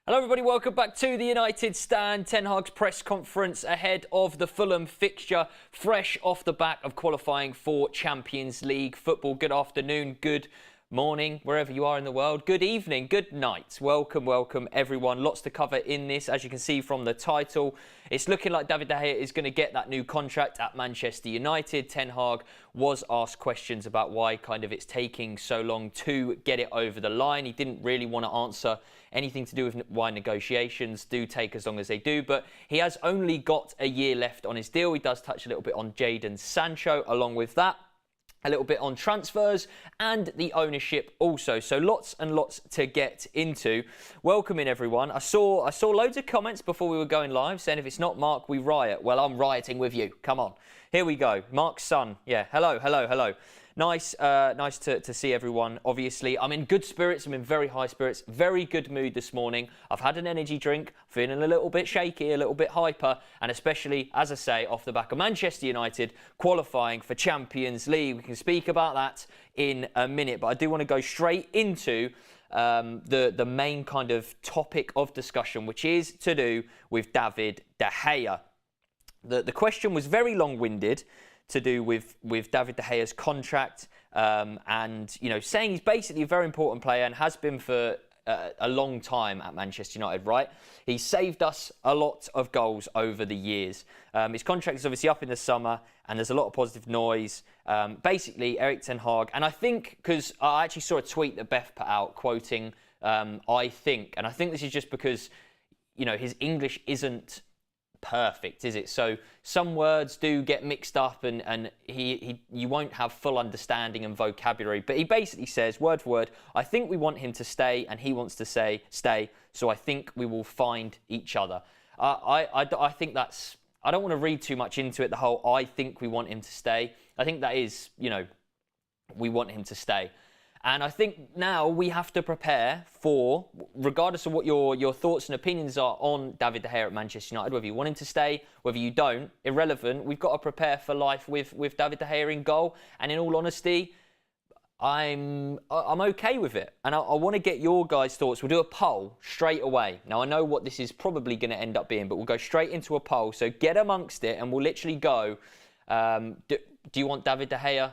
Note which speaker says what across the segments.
Speaker 1: Hello everybody, welcome back to the United Stand. Ten Hag's press conference ahead of the Fulham fixture, fresh off the back of qualifying for Champions League football. Good afternoon, good morning, wherever you are in the world. Good evening, good night. Welcome everyone. Lots to cover in this, as you can see from the title. It's looking like David De Gea is going to get that new contract at Manchester United. Ten Hag was asked questions about why it's taking so long to get it over the line. He didn't really want to answer anything to do with why negotiations do take as long as they do, but he has only got a year left on his deal. He does touch a little bit on Jadon Sancho along with that, a little bit on transfers and the ownership also. So lots and lots to get into. Welcoming everyone. I saw loads of comments before we were going live saying if it's not Mark, we riot. Well, I'm rioting with you. Come on. Here we go. Mark's son. Yeah. Hello. Nice to see everyone. Obviously, I'm in good spirits. I'm in very high spirits. Very good mood this morning. I've had an energy drink. Feeling a little bit shaky, a little bit hyper. And especially, as I say, off the back of Manchester United qualifying for Champions League. We can speak about that in a minute. But I do want to go straight into the main kind of topic of discussion, which is to do with David De Gea. The question was very long-winded, to do with David De Gea's contract and, saying he's basically a very important player and has been for a long time at Manchester United, right? He's saved us a lot of goals over the years. His contract is obviously up in the summer and there's a lot of positive noise. Basically, Erik ten Hag, and I think, because I actually saw a tweet that Beth put out quoting, I think this is just because, his English isn't perfect, is it? So some words do get mixed up and you won't have full understanding and vocabulary, but he basically says word for word, I think we want him to stay and he wants to stay, so I think we will find each other. I think that's, I don't want to read too much into it, the whole I think we want him to stay. I think that is, we want him to stay. And I think now we have to prepare for, regardless of what your thoughts and opinions are on David De Gea at Manchester United, whether you want him to stay, whether you don't, irrelevant. We've got to prepare for life with David De Gea in goal. And in all honesty, I'm okay with it. And I want to get your guys' thoughts. We'll do a poll straight away. Now, I know what this is probably going to end up being, but we'll go straight into a poll. So get amongst it and we'll literally go, do you want David De Gea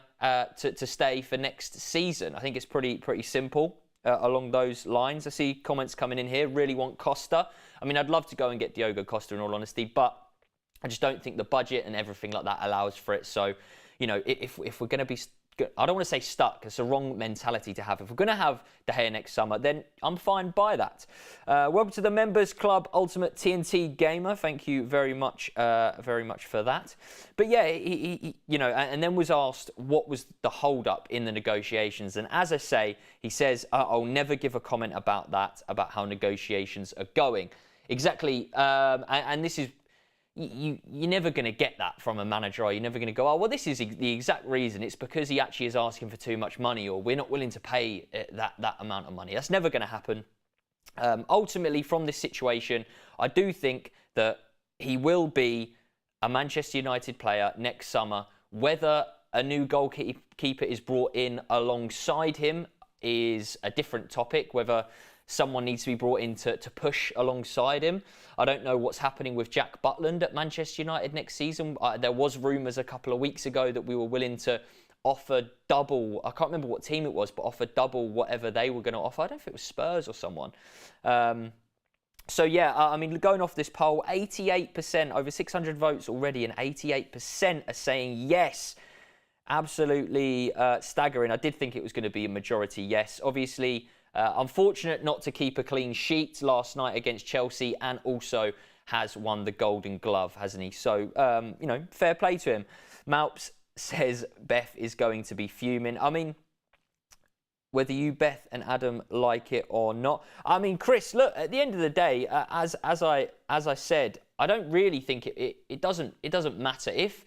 Speaker 1: to stay for next season? I think it's pretty simple along those lines. I see comments coming in here. Really want Costa. I mean, I'd love to go and get Diogo Costa in all honesty, but I just don't think the budget and everything like that allows for it. So, if we're going to be, I don't want to say stuck. It's a wrong mentality to have. If we're going to have De Gea next summer, then I'm fine by that. Welcome to the Members Club, Ultimate TNT Gamer. Thank you very much for that. But yeah, he and then was asked what was the hold-up in the negotiations. And as I say, he says, I'll never give a comment about that, about how negotiations are going. Exactly, and this is, you're never going to get that from a manager, or you're never going to go, oh, well, this is the exact reason. It's because he actually is asking for too much money, or we're not willing to pay that amount of money. That's never going to happen. Ultimately, from this situation, I do think that he will be a Manchester United player next summer. Whether a new goalkeeper is brought in alongside him is a different topic. Whether someone needs to be brought in to push alongside him. I don't know what's happening with Jack Butland at Manchester United next season. There was rumours a couple of weeks ago that we were willing to offer double, I can't remember what team it was, but offer double whatever they were going to offer. I don't know if it was Spurs or someone. So yeah, I mean, going off this poll, 88%, over 600 votes already, and 88% are saying yes. Absolutely staggering. I did think it was going to be a majority yes. Obviously, unfortunate not to keep a clean sheet last night against Chelsea, and also has won the Golden Glove, hasn't he? So, fair play to him. Malps says Beth is going to be fuming. I mean, whether you, Beth and Adam, like it or not. I mean, Chris, look, at the end of the day, as I said, I don't really think it doesn't matter. If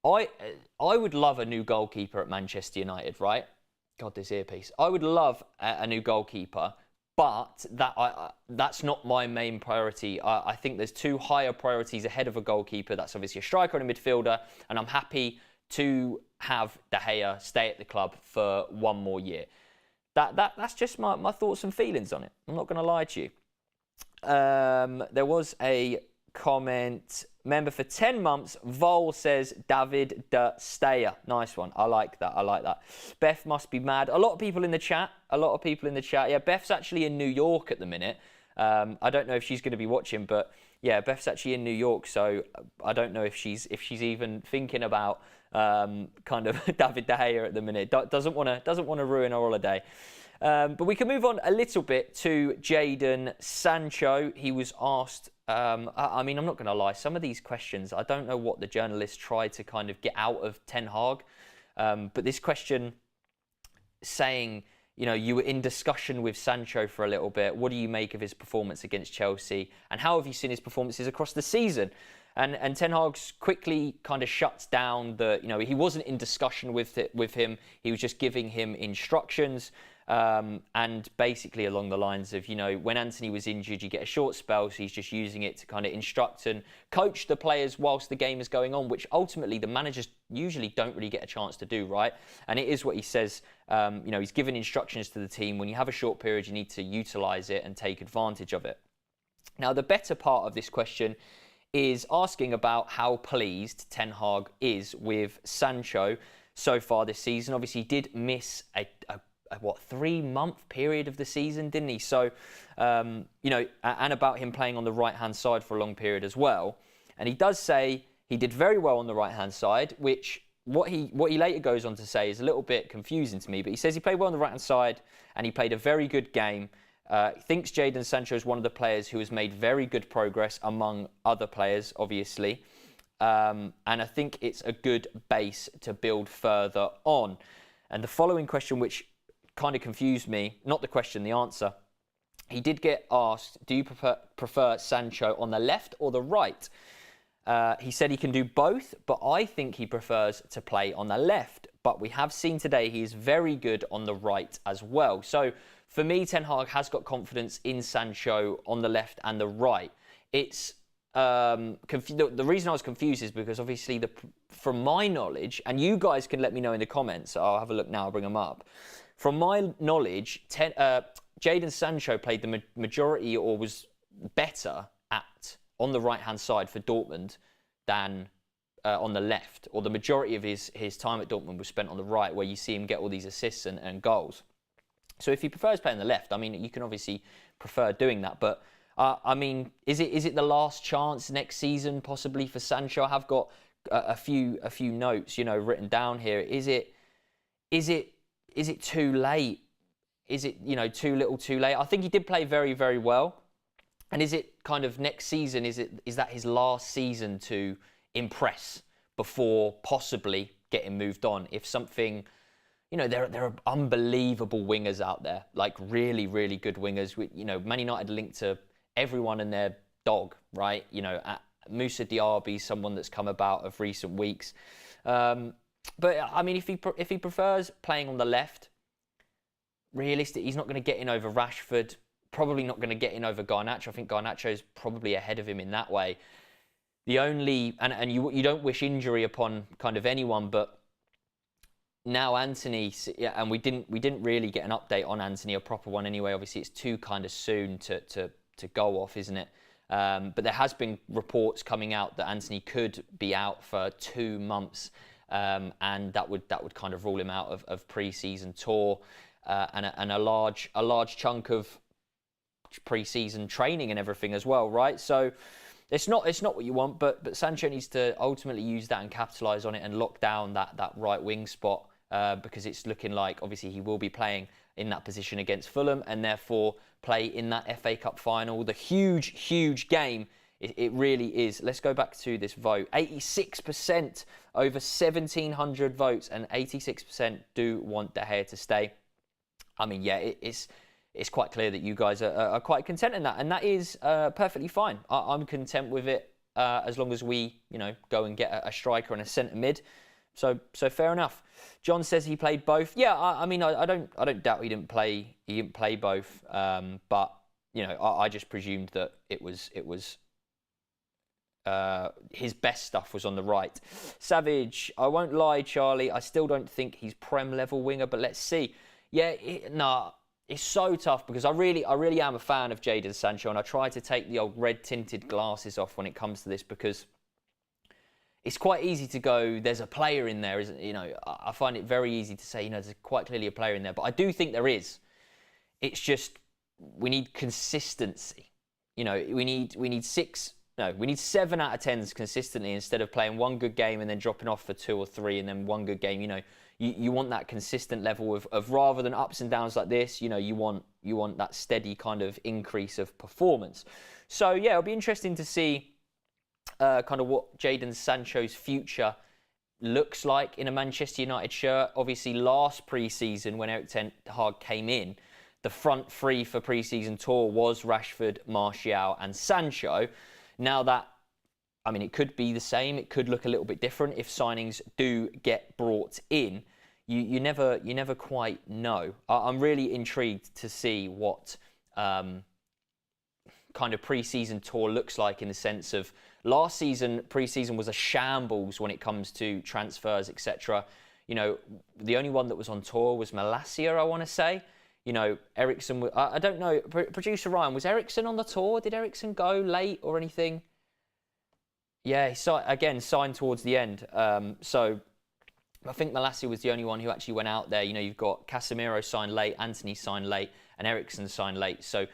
Speaker 1: I would love a new goalkeeper at Manchester United, right? God, this earpiece. I would love a new goalkeeper, but that's not my main priority. I think there's two higher priorities ahead of a goalkeeper. That's obviously a striker and a midfielder, and I'm happy to have De Gea stay at the club for one more year. That's just my thoughts and feelings on it. I'm not going to lie to you. There was a comment. Member for 10 months, Vol says David de Steyer. Nice one. I like that. Beth must be mad. A lot of people in the chat. Yeah, Beth's actually in New York at the minute. I don't know if she's going to be watching, but yeah, Beth's actually in New York, so I don't know if she's even thinking about kind of David De Gea at the minute. Doesn't want to ruin our holiday. But we can move on a little bit to Jadon Sancho. He was asked, I mean, I'm not going to lie, some of these questions, I don't know what the journalists tried to kind of get out of Ten Hag. But this question saying, you know, you were in discussion with Sancho for a little bit. What do you make of his performance against Chelsea? And how have you seen his performances across the season? And Ten Hag quickly kind of shuts down he wasn't in discussion with him. He was just giving him instructions. And basically along the lines of, when Anthony was injured, you get a short spell, so he's just using it to kind of instruct and coach the players whilst the game is going on, which ultimately the managers usually don't really get a chance to do, right? And it is what he says, he's giving instructions to the team. When you have a short period, you need to utilise it and take advantage of it. Now, the better part of this question is asking about how pleased Ten Hag is with Sancho so far this season. Obviously, he did miss a 3-month period of the season, didn't he? So, and about him playing on the right-hand side for a long period as well. And he does say he did very well on the right-hand side, which what he later goes on to say is a little bit confusing to me. But he says he played well on the right-hand side and he played a very good game. He thinks Jadon Sancho is one of the players who has made very good progress among other players, obviously. And I think it's a good base to build further on. And the following question, which kind of confused me, not the question, the answer. He did get asked, do you prefer Sancho on the left or the right? He said he can do both, but I think he prefers to play on the left. But we have seen today he is very good on the right as well. So for me, Ten Hag has got confidence in Sancho on the left and the right. It's the reason I was confused is because obviously from my knowledge, and you guys can let me know in the comments, I'll have a look now, I'll bring them up. From my knowledge, Jadon Sancho played the majority or was better on the right-hand side for Dortmund than on the left. Or the majority of his time at Dortmund was spent on the right, where you see him get all these assists and goals. So if he prefers playing the left, I mean, you can obviously prefer doing that. But, I mean, is it the last chance next season possibly for Sancho? I have got a few notes, written down here. Is it too late? Is it, too little too late? I think he did play very, very well. And is it kind of next season, is that his last season to impress before possibly getting moved on? If something, there are unbelievable wingers out there, like really, really good wingers. Man United linked to everyone and their dog, right? Moussa Diaby, someone that's come about of recent weeks. But, I mean, if he prefers playing on the left, realistic, he's not going to get in over Rashford, probably not going to get in over Garnacho. I think Garnacho is probably ahead of him in that way. The only, and you don't wish injury upon kind of anyone, but now Anthony, and we didn't really get an update on Anthony, a proper one anyway. Obviously, it's too kind of soon to go off, isn't it? But there has been reports coming out that Anthony could be out for 2 months. And that would kind of rule him out of pre-season tour and a large chunk of pre-season training and everything as well, right? So it's not what you want, but Sancho needs to ultimately use that and capitalise on it and lock down that right wing spot because it's looking like obviously he will be playing in that position against Fulham and therefore play in that FA Cup final, the huge game. It really is. Let's go back to this vote. 86% over 1,700 votes, and 86% do want De Gea to stay. I mean, yeah, it's quite clear that you guys are quite content in that, and that is perfectly fine. I'm content with it as long as we, go and get a striker and a centre mid. So fair enough. John says he played both. Yeah, I mean, I don't doubt he didn't play both. But I just presumed that it was. His best stuff was on the right. Savage, I won't lie, Charlie, I still don't think he's Prem level winger, but let's see. Yeah, it's so tough because I really am a fan of Jadon Sancho, and I try to take the old red-tinted glasses off when it comes to this because it's quite easy to go, there's a player in there, isn't it? You know, I find it very easy to say, you know, there's quite clearly a player in there, but I do think there is. It's just we need consistency. You know, we need 7 out of 10s consistently instead of playing one good game and then dropping off for 2 or 3 and then one good game. You know, you want that consistent level of rather than ups and downs like this. You know, you want that steady kind of increase of performance. So yeah, it'll be interesting to see kind of what Jadon Sancho's future looks like in a Manchester United shirt. Obviously, last pre-season when Erik ten Hag came in, the front three for pre-season tour was Rashford, Martial and Sancho. Now that, I mean, it could be the same. It could look a little bit different if signings do get brought in. You never quite know. I'm really intrigued to see what kind of pre-season tour looks like in the sense of last season, pre-season was a shambles when it comes to transfers, etc. You know, the only one that was on tour was Malacia, I want to say. You know, Eriksen, I don't know, producer Ryan, was Eriksen on the tour? Did Eriksen go late or anything? Yeah, he signed towards the end. So I think Malacia was the only one who actually went out there. You know, you've got Casemiro signed late, Antony signed late, and Eriksen signed late. So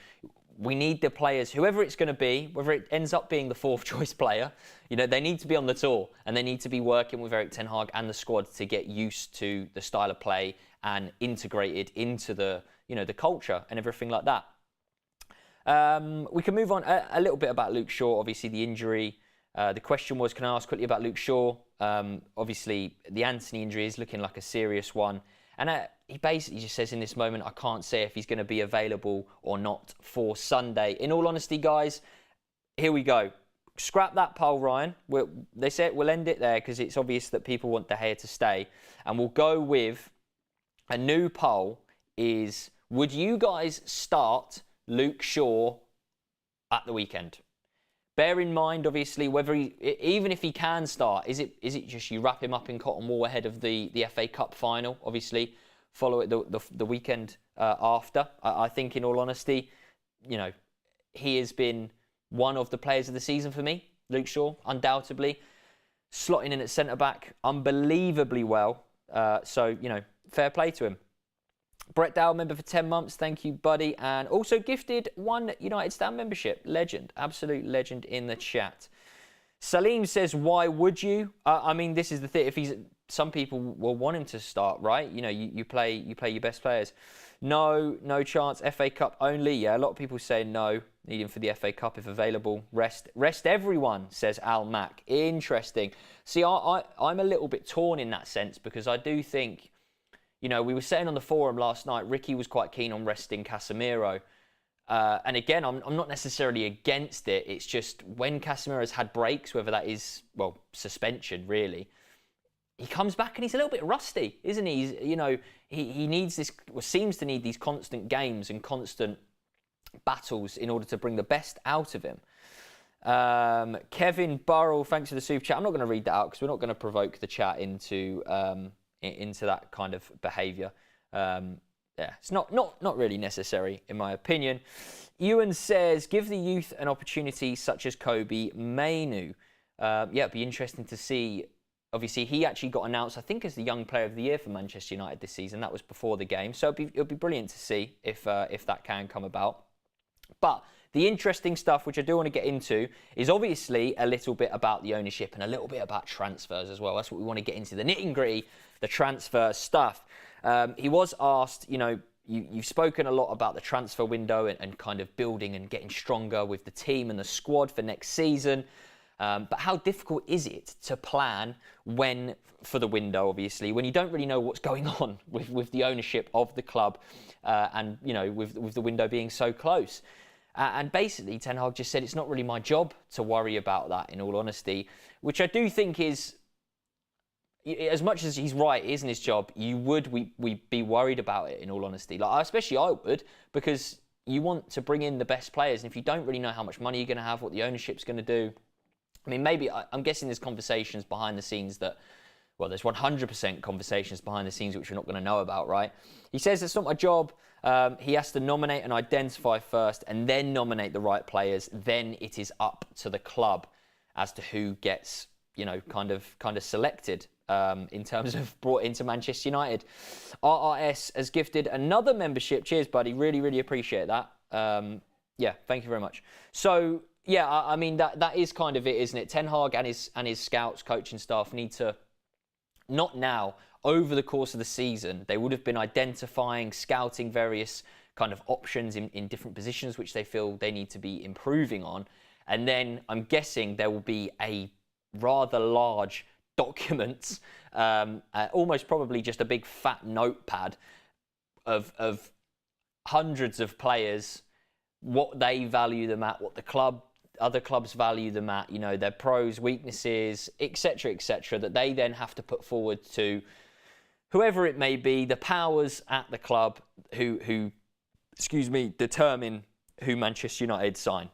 Speaker 1: we need the players, whoever it's going to be, whether it ends up being the 4th choice player, you know, they need to be on the tour and they need to be working with Erik ten Hag and the squad to get used to the style of play and integrated into the, you know, the culture and everything like that. We can move on a little bit about Luke Shaw, obviously the injury. The question was, can I ask quickly about Luke Shaw? Obviously, the Antony injury is looking like a serious one. And he basically just says in this moment, I can't say if he's going to be available or not for Sunday. In all honesty, guys, here we go. Scrap that poll, Ryan. They say we'll end it there because it's obvious that people want De Gea to stay. And we'll go with a new poll is, would you guys start Luke Shaw at the weekend? Bear in mind, obviously, whether even if he can start, is it just you wrap him up in cotton wool ahead of the FA Cup final? Obviously, follow it the weekend after. I think, in all honesty, you know, he has been one of the players of the season for me. Luke Shaw, undoubtedly, slotting in at centre back, unbelievably well. So you know, fair play to him. Brett Dow, member for 10 months. Thank you, buddy. And also gifted 1 United Stand membership. Legend. Absolute legend in the chat. Salim says, why would you? I mean, this is the thing. Some people will want him to start, right? You know, you play your best players. No chance. FA Cup only. Yeah, a lot of people say no. Need him for the FA Cup if available. Rest everyone, says Al Mack. Interesting. See, I'm a little bit torn in that sense because I do think, you know, we were saying on the forum last night, Ricky was quite keen on resting Casemiro. And again, I'm not necessarily against it. It's just when Casemiro's had breaks, whether that is, well, suspension, really, he comes back and he's a little bit rusty, isn't he? You know, he needs this, or seems to need these constant games and constant battles in order to bring the best out of him. Kevin Burrell, thanks for the super chat. I'm not going to read that out because we're not going to provoke the chat into that kind of behaviour. Yeah, it's not really necessary in my opinion. Ewan says, give the youth an opportunity such as Kobe Mainu. Yeah, it'd be interesting to see. Obviously, he actually got announced, I think, as the Young Player of the Year for Manchester United this season. That was before the game, so it'll be brilliant to see if that can come about. But the interesting stuff, which I do want to get into, is obviously a little bit about the ownership and a little bit about transfers as well. That's what we want to get into, the nitty-gritty, the transfer stuff. He was asked, you know, you've spoken a lot about the transfer window and kind of building and getting stronger with the team and the squad for next season. But how difficult is it to plan for the window, obviously, when you don't really know what's going on with the ownership of the club and, you know, with the window being so close? And basically, Ten Hag just said it's not really my job to worry about that, in all honesty, which I do think is, as much as he's right, it isn't his job, we be worried about it, in all honesty. Like, especially I would, because you want to bring in the best players, and if you don't really know how much money you're going to have, what the ownership's going to do, I mean, maybe, I'm guessing there's conversations behind the scenes that, well, there's 100% conversations behind the scenes which we're not going to know about, right? He says it's not my job. He has to nominate and identify first, and then nominate the right players. Then it is up to the club as to who gets, kind of selected in terms of brought into Manchester United. RRS has gifted another membership. Cheers, buddy. Really, really appreciate that. Yeah, thank you very much. So, yeah, I mean, that is kind of it, isn't it? Ten Hag and his scouts, coaching staff need to, not now, over the course of the season, they would have been identifying, scouting various kind of options in different positions which they feel they need to be improving on. And then I'm guessing there will be a rather large document, almost probably just a big fat notepad of hundreds of players, what they value them at, what the other clubs value them at, their pros, weaknesses, etc., that they then have to put forward to whoever it may be, the powers at the club who determine who Manchester United sign.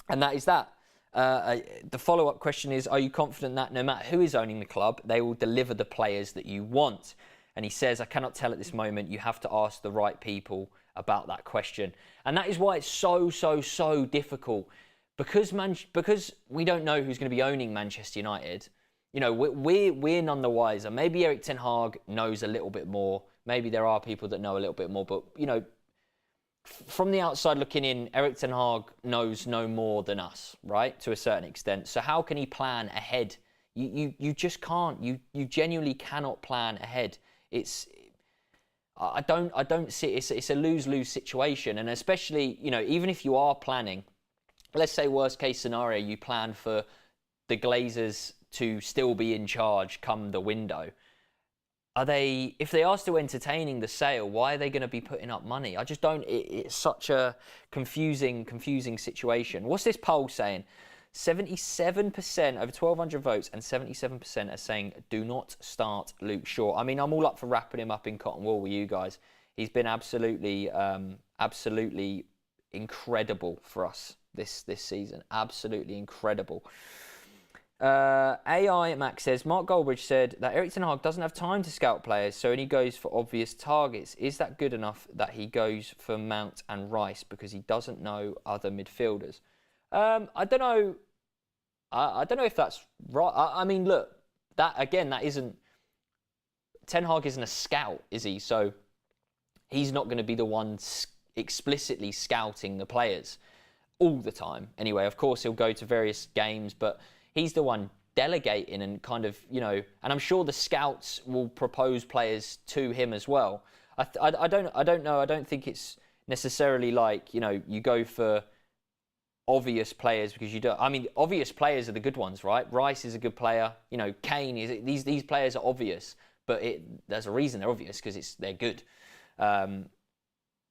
Speaker 1: And that is that. The follow-up question is, are you confident that no matter who is owning the club, they will deliver the players that you want? And he says, I cannot tell at this moment. You have to ask the right people about that question. And that is why it's so difficult. Because we don't know who's going to be owning Manchester United, we're none the wiser. Maybe Erik ten Hag knows a little bit more. Maybe there are people that know a little bit more. But, from the outside looking in, Erik ten Hag knows no more than us, right? To a certain extent. So how can he plan ahead? You just can't. You genuinely cannot plan ahead. I don't see it's a lose-lose situation. And especially, even if you are planning, let's say worst case scenario, you plan for the Glazers to still be in charge come the window. If they are still entertaining the sale, why are they going to be putting up money? I just don't. It's such a confusing situation. What's this poll saying? 77%, over 1,200 votes, and 77% are saying do not start Luke Shaw. I mean, I'm all up for wrapping him up in cotton wool with you guys. He's been absolutely incredible for us this season. Absolutely incredible. AI Max says, Mark Goldbridge said that Erik ten Hag doesn't have time to scout players, so he goes for obvious targets. Is that good enough that he goes for Mount and Rice because he doesn't know other midfielders? I don't know. I don't know if that's right. I mean, look, that isn't. Ten Hag isn't a scout, is he? So he's not going to be the one explicitly scouting the players all the time. Anyway, of course, he'll go to various games, but he's the one delegating and kind of, and I'm sure the scouts will propose players to him as well. I don't know. I don't think it's necessarily like, you go for obvious players because you don't. I mean, obvious players are the good ones, right? Rice is a good player. Kane is. These players are obvious, but there's a reason they're obvious because they're good.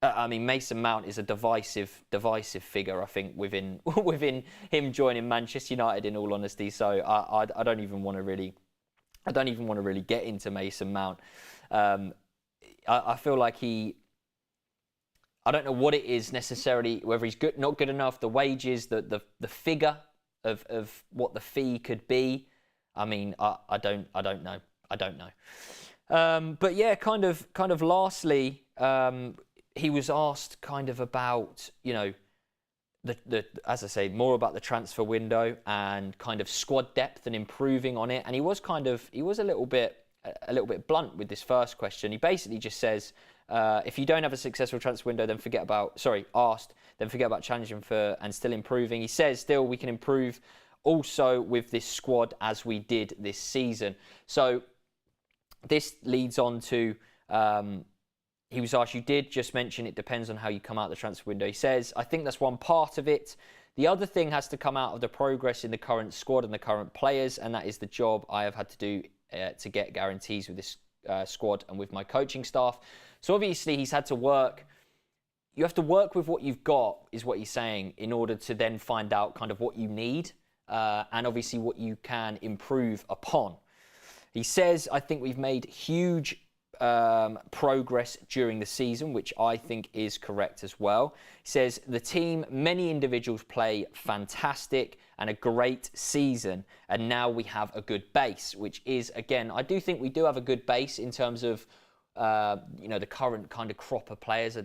Speaker 1: I mean, Mason Mount is a divisive figure, I think, within him joining Manchester United. In all honesty, so I don't even want to really get into Mason Mount. I feel like I don't know what it is necessarily, whether he's good, not good enough, the wages, the figure of what the fee could be. I mean, I don't know. But yeah, kind of lastly. He was asked kind of about, as I say, more about the transfer window and kind of squad depth and improving on it. And he was a little bit blunt with this first question. He basically just says, if you don't have a successful transfer window, then forget about challenging for and still improving. He says still we can improve also with this squad as we did this season. So this leads on to, he was asked, you did just mention it depends on how you come out the transfer window. He says, I think that's one part of it. The other thing has to come out of the progress in the current squad and the current players, and that is the job I have had to do to get guarantees with this squad and with my coaching staff. So obviously he's had to work. You have to work with what you've got, is what he's saying, in order to then find out kind of what you need and obviously what you can improve upon. He says, I think we've made huge progress during the season, which I think is correct as well. He says, the team, many individuals play fantastic and a great season, and now we have a good base, which is, again, I do think we do have a good base in terms of the current kind of crop of players.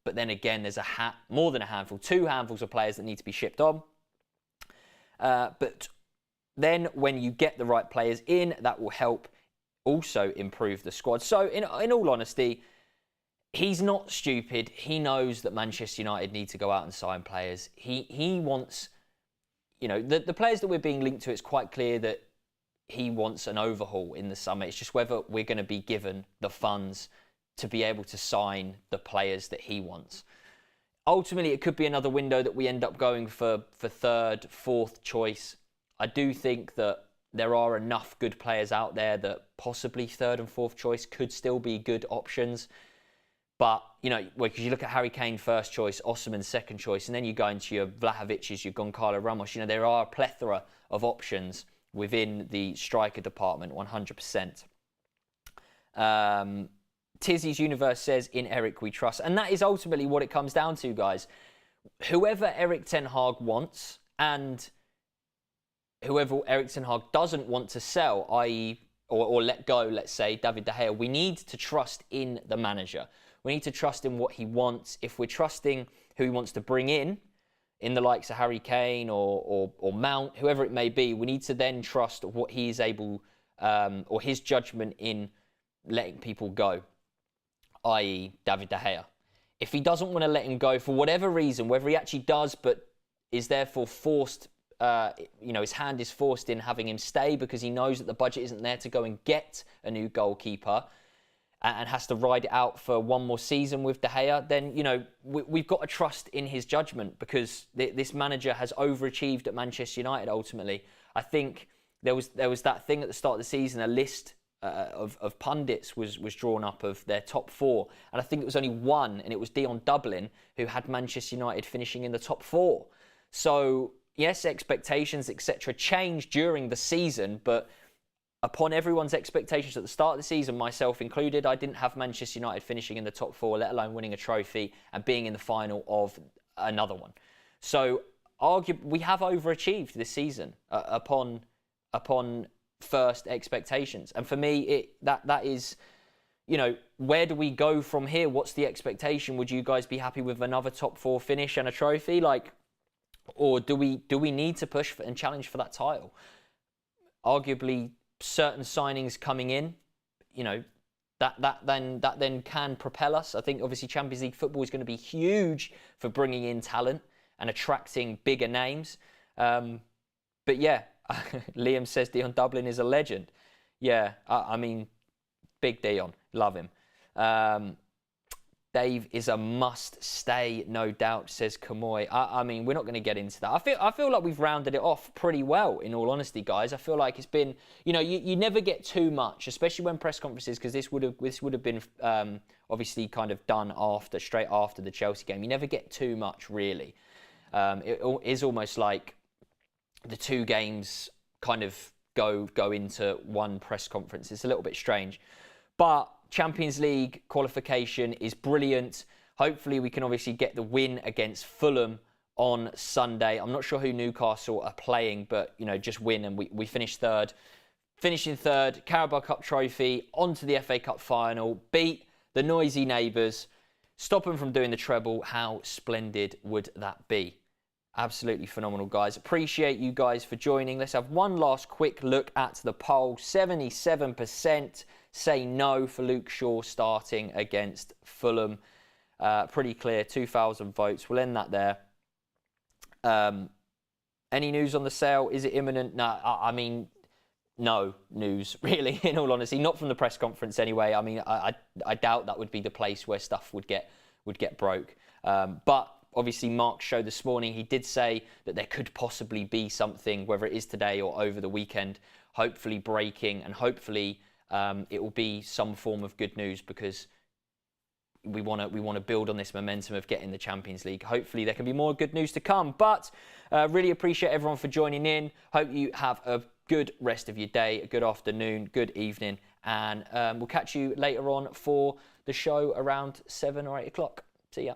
Speaker 1: But then again, there's more than a handful, 2 handfuls of players that need to be shipped on. But then when you get the right players in, that will help also improve the squad. So in all honesty, he's not stupid. He knows that Manchester United need to go out and sign players. He wants, the players that we're being linked to, it's quite clear that he wants an overhaul in the summer. It's just whether we're going to be given the funds to be able to sign the players that he wants. Ultimately, it could be another window that we end up going for 3rd, 4th choice. I do think that there are enough good players out there that possibly 3rd and 4th choice could still be good options. But, because you look at Harry Kane 1st choice, Osimhen 2nd choice, and then you go into your Vlahovic's, your Goncalo Ramos, there are a plethora of options within the striker department, 100%. Tizzy's Universe says, in Eric we trust. And that is ultimately what it comes down to, guys. Whoever Erik ten Hag wants and whoever Erik ten Hag doesn't want to sell, i.e. or let go, let's say, David De Gea, we need to trust in the manager. We need to trust in what he wants. If we're trusting who he wants to bring in the likes of Harry Kane or Mount, whoever it may be, we need to then trust what he is able, or his judgment in letting people go, i.e. David De Gea. If he doesn't want to let him go for whatever reason, whether he actually does but is therefore forced, his hand is forced in having him stay because he knows that the budget isn't there to go and get a new goalkeeper and has to ride it out for one more season with De Gea, then, we've got to trust in his judgment because this manager has overachieved at Manchester United ultimately. I think there was that thing at the start of the season, a list of pundits was drawn up of their top 4, and I think it was only one, and it was Dion Dublin, who had Manchester United finishing in the top 4. So yes, expectations, etc., changed during the season, but upon everyone's expectations at the start of the season, myself included, I didn't have Manchester United finishing in the top 4, let alone winning a trophy and being in the final of another one. So arguably, we have overachieved this season upon first expectations. And for me, that is, where do we go from here? What's the expectation? Would you guys be happy with another top 4 finish and a trophy? Or do we need to push for and challenge for that title? Arguably, certain signings coming in, that then can propel us. I think obviously Champions League football is going to be huge for bringing in talent and attracting bigger names. But yeah, Liam says Dion Dublin is a legend. Yeah, I mean, big Dion, love him. Dave is a must stay, no doubt, says Kamoy. I mean, we're not going to get into that. I feel like we've rounded it off pretty well, in all honesty, guys. I feel like it's been, you never get too much, especially when press conferences, because this would have been obviously kind of done straight after the Chelsea game. You never get too much, really. It is almost like the 2 games kind of go into one press conference. It's a little bit strange, but Champions League qualification is brilliant. Hopefully we can obviously get the win against Fulham on Sunday. I'm not sure who Newcastle are playing, but, just win and we finish 3rd. Finishing 3rd, Carabao Cup trophy, onto the FA Cup final, beat the noisy neighbours, stop them from doing the treble. How splendid would that be? Absolutely phenomenal, guys. Appreciate you guys for joining. Let's have one last quick look at the poll. 77% say no for Luke Shaw starting against Fulham. Pretty clear, 2,000 votes. We'll end that there. Any news on the sale? Is it imminent? No, I mean, no news, really, in all honesty. Not from the press conference anyway. I mean, I doubt that would be the place where stuff would get broke. But obviously, Mark's show this morning, he did say that there could possibly be something, whether it is today or over the weekend, hopefully breaking, and hopefully it will be some form of good news because we want to build on this momentum of getting the Champions League. Hopefully there can be more good news to come. But really appreciate everyone for joining in. Hope you have a good rest of your day, a good afternoon, good evening, and we'll catch you later on for the show around 7 or 8 o'clock. See ya.